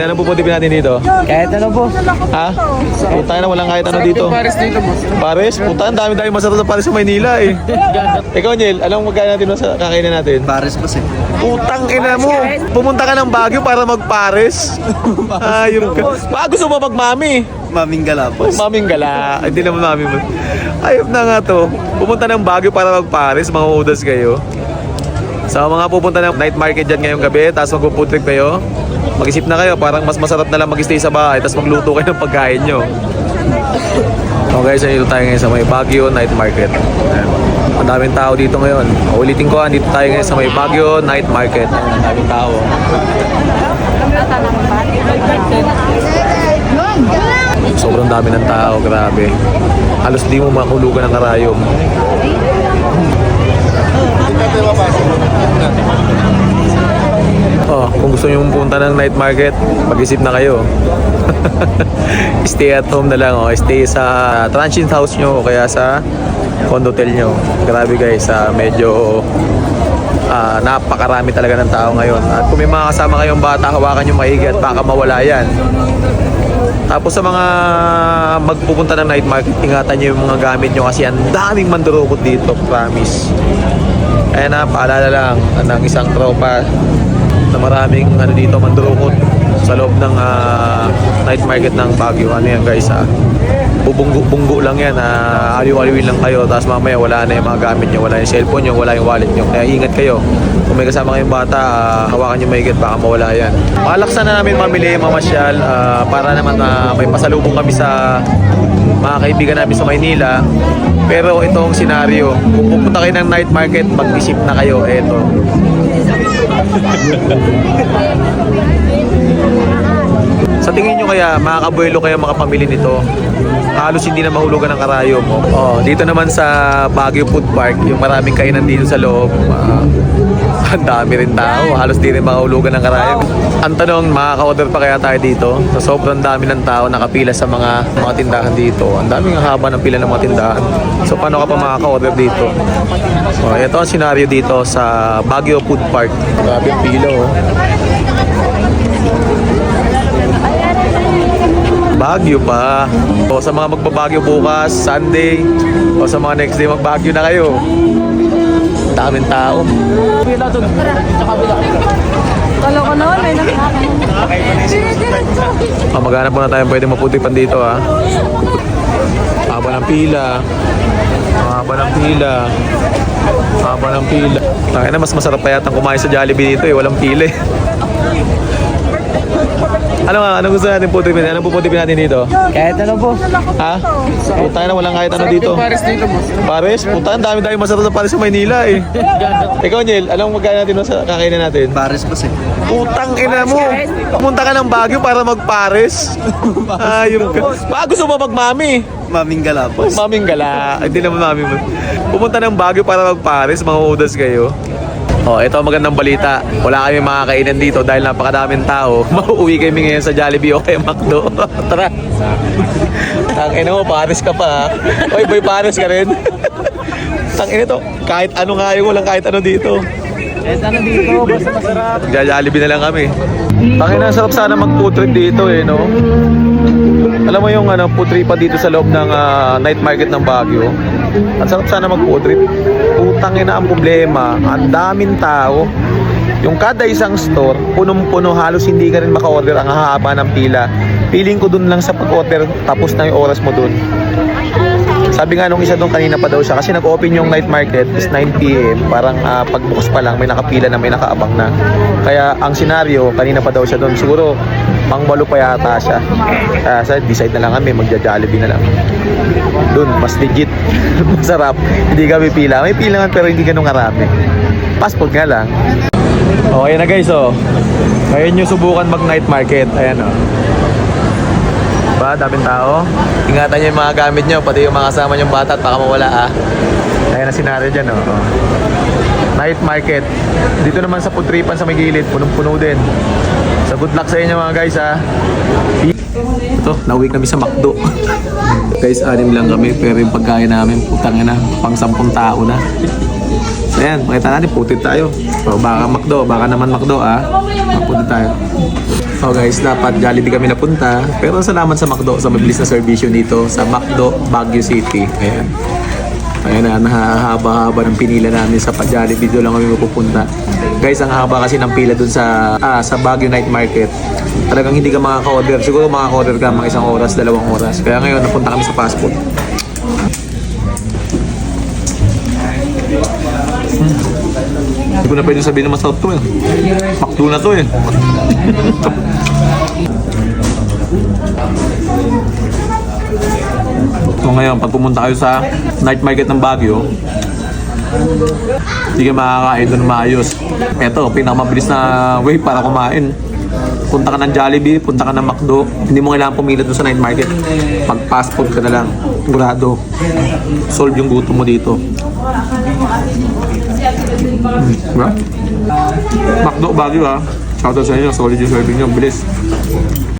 Ano puputipin natin dito? Kahit ano po. Ha? Puta na, walang kahit ano dito. Pares dito, boss. Pares? Puta, ang dami-dami masarap sa Pares sa Maynila eh. Ikaw, Niel, anong magkain natin sa kakainin natin? Pares, boss eh. Putang ina mo! Pumunta ka ng Baguio para mag-Pares? Ayun ka. Baka gusto mo mag-mami? Maming galapos. Maming gala. Hindi naman mami mo. Ayop na nga to. Pumunta ng Baguio para mag-Pares, mga udas kayo. Sa mga pupunta ng night market dyan ngayong gabi, tapos mag-food trip kayo, mag-isip na kayo, parang mas masarap na lang mag-stay sa bahay, tapos magluto kayo ng pagkain nyo. Okay, so dito tayo ngayon sa may Baguio Night Market. Ayan. Ang daming tao dito ngayon. Ulitin ko, dito tayo ngayon sa may Baguio Night Market. Ayan, ang daming tao. Sobrang dami ng tao, grabe. Halos di mo makulugan ng karayom. Oh, kung gusto nyo pumunta ng night market, mag-isip na kayo. Stay at home na lang, oh. Stay sa transient house nyo o kaya sa condo hotel nyo. Grabe guys, medyo napakarami talaga ng tao ngayon. At kung may mga kasama kayong bata, hawakan nyo maigi at baka mawala yan. Tapos sa mga magpupunta ng night market, ingatan nyo yung mga gamit nyo kasi ang daming mandurukot dito, promise. Kaya na, paalala lang ng isang tropa na maraming dito mandurukot sa loob ng night market ng Baguio. Ano yan guys, bubunggo lang yan, aliw-aliwin lang kayo, tapos mamaya wala na yung mga gamit nyo, wala yung cellphone nyo, wala yung wallet nyo. Kaya ingat kayo, kung may kasama kayong bata, hawakan nyo maigit, baka mawala yan. Palaksan na namin mamili, mamasyal, para naman may pasalubong kami sa mga kaibigan namin sa Maynila. Pero itong senaryo, kung pupunta kayo ng night market, mag-isip na kayo. Eto. Sa tingin nyo kaya, makakabuelo kayo mga pamilya nito? Halos hindi na mahulugan ng karayom. Oh, dito naman sa Baguio Food Park, yung maraming kainan dito sa loob. Ang dami rin tao, halos di rin makahulugan ng karayom. Ang tanong, makaka-order pa kaya tayo dito? So, sobrang dami ng tao nakapila sa mga tindahan dito. Ang daming haba ng pila ng mga tindahan. So, paano ka pa makaka-order dito? Oh, ito ang senaryo dito sa Baguio Food Park. Grabe yung pila, oh. Baguio pa. O sa mga magbabagyo bukas, Sunday, o sa mga next day magbagyo na kayo. Daming tao. Pila doon. Sa kabila. Kala ko naman, may nakakano. Maghanap muna tayo pwede maputipan dito, ha. Haba ng pila. Haba ng pila. Haba ng pila. Takay na, mas masarap pa yata kumain sa Jollibee dito, eh. Walang pila, eh. Ano gusto natin putipin? Ano puputipin natin dito? Kahit ano po. Ha? Puta na, walang kahit ano dito. Pares dito, boss. Pares? Puta, ang dami-dami masarap sa Pares sa Maynila eh. Ikaw, Niel, anong magkain natin sa kakainin natin? Pares, boss eh. Putang ina mo! Pumunta ka ng Baguio para mag-Pares? Ayun ka. Baka gusto mo mag-mami? Maming galapos. Maming gala. Hindi naman mami mo. Pumunta ng Baguio para mag-Pares, mga udas kayo. Oh, ito ang magandang balita. Wala kami makakainan dito dahil napakadaming tao. Mauuwi kami ngayon sa Jollibee o kay McDo. Tara. Tangina mo, Pares ka pa. Oy, boy, Pares ka rin. Tangina to. Kahit ano nga yung walang kahit ano dito. Kahit ano dito, basta masarap. Jollibee na lang kami. Tangina, sarap sana mag-food trip dito eh, no? Alam mo yung food trip pa dito sa loob ng night market ng Baguio. At sarap sana mag-food trip. Putang ina ang problema, ang daming tao. Yung kada isang store, punong-puno, halos hindi ka rin maka-order, ang hahaba ng pila. Feeling ko dun lang sa pag-order, tapos na yung oras mo dun. Sabi nga nung isa doon kanina pa daw siya, kasi nag-open yung night market is 9 PM. Parang pagbukas pa lang, may nakapila na, may nakaabang na. Kaya ang senaryo, kanina pa daw siya doon. Siguro, pang-walo pa yata siya. Kaya decide na lang kami, magja-Jollibee na lang. Doon, mas legit. Masarap. Hindi kami pila. May pila nga pero hindi ganun karami. Passport nga lang. Okay na guys, oh. Ngayon nyo subukan mag-night market. Ayan, oh. Diba? Daming tao. Ingatan nyo yung mga gamit nyo, pati yung mga kasama nyong bata at baka mawala, ha. Ayan na senaryo dyan, oh. Night market. Dito naman sa putripan sa may gilid, punong-puno din. So good luck sa inyo mga guys, ha. Ito, nauwi kami sa McDo. Guys, 6 lang kami, pero yung pagkain namin, putang ina, pang 10 tao na. So ayan, makita natin, putit tayo. So, baka naman McDo, ha. Maputit tayo. So guys, dapat Jollibee kami napunta. Pero salamat sa McDo sa mabilis na servisyo dito sa McDo, Baguio City. Ayan. Ayan na, nahahaba-haba ng pinila namin sa Jollibee. Doon lang kami mapupunta. Guys, ang haba kasi ng pila dun sa Baguio Night Market. Talagang hindi ka makaka-order. Siguro makaka-order ka mga 1 oras, 2 oras. Kaya ngayon, napunta kami sa fast food. Hindi ko na pwede sabihin na masarap to eh. McDo na to eh. So ngayon, pag pumunta kayo sa night market ng Baguio, hindi ka makakain doon maayos. Eto, pinakamabilis na way para kumain. Punta ka ng Jollibee, punta ka ng McDo, hindi mo kailangan pumila doon sa night market. Pag fast food ka na lang, sigurado, solve yung gutom mo dito. Diba? McDo Baguio ha. Shoutout sa inyo, solid yung serving nyo, bilis.